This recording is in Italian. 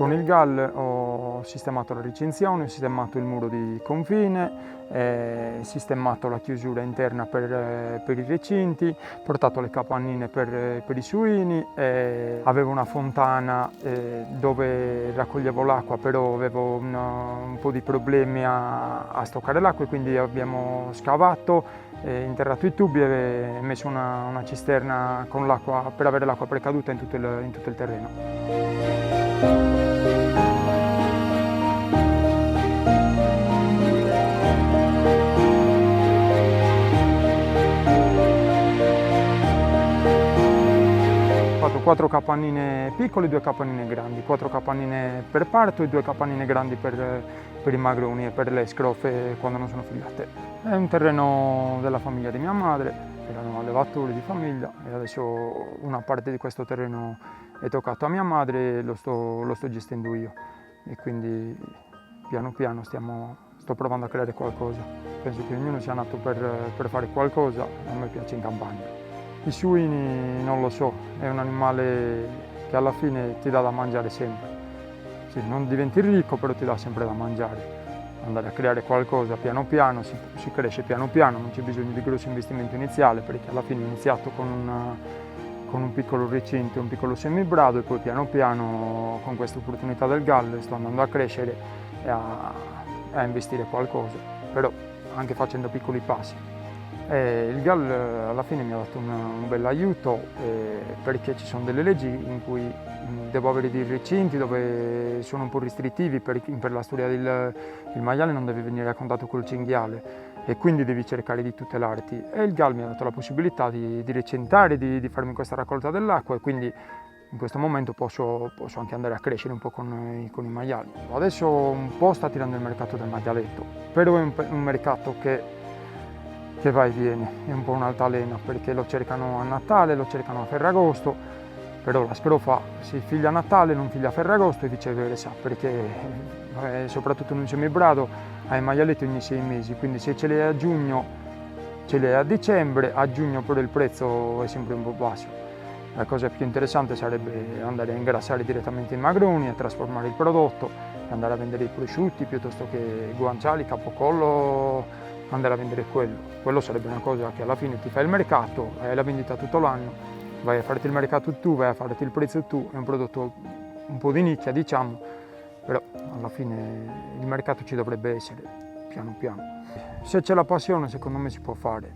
Con il GAL ho sistemato la recinzione, ho sistemato il muro di confine, sistemato la chiusura interna per i recinti, portato le capannine per i suini, avevo una fontana dove raccoglievo l'acqua, però avevo un po' di problemi a stoccare l'acqua e quindi abbiamo scavato, interrato i tubi e messo una cisterna con l'acqua per avere l'acqua precaduta in tutto il terreno. Ho fatto 4 capannine piccole e 2 capannine grandi, 4 capannine per parto e 2 capannine grandi per i magroni e per le scrofe quando non sono figliate. È un terreno della famiglia di mia madre, erano allevatori di famiglia e adesso una parte di questo terreno è toccato a mia madre e lo sto gestendo io e quindi piano piano sto provando a creare qualcosa. Penso che ognuno sia nato per fare qualcosa, a me piace in campagna. I suini non lo so, è un animale che alla fine ti dà da mangiare sempre. Sì, non diventi ricco, però ti dà sempre da mangiare. Andare a creare qualcosa piano piano, si cresce piano piano, non c'è bisogno di grosso investimento iniziale, perché alla fine ho iniziato con un piccolo recinto, un piccolo semibrado e poi piano piano con questa opportunità del GAL sto andando a crescere e a investire qualcosa, però anche facendo piccoli passi. Il GAL alla fine mi ha dato un bel aiuto perché ci sono delle leggi in cui devo avere dei recinti dove sono un po' restrittivi per la storia il maiale non deve venire a contatto col cinghiale e quindi devi cercare di tutelarti e il GAL mi ha dato la possibilità di recintare, di farmi questa raccolta dell'acqua e quindi in questo momento posso anche andare a crescere un po' con i maiali. Adesso un po' sta tirando il mercato del maialetto, però è un mercato che va e viene, è un po' un'altalena perché lo cercano a Natale, lo cercano a Ferragosto, però la scrofa si figlia a Natale, non figlia a Ferragosto e viceversa, perché soprattutto in un semibrado hai maialetti ogni 6 mesi, quindi se ce li hai a giugno, ce li hai a dicembre, a giugno però il prezzo è sempre un po' basso. La cosa più interessante sarebbe andare a ingrassare direttamente i magroni, a trasformare il prodotto, andare a vendere i prosciutti piuttosto che guanciali, capocollo, andare a vendere quello sarebbe una cosa che alla fine ti fai il mercato, hai la vendita tutto l'anno, vai a farti il mercato tu, vai a farti il prezzo tu, è un prodotto un po' di nicchia diciamo, però alla fine il mercato ci dovrebbe essere piano piano. Se c'è la passione secondo me si può fare.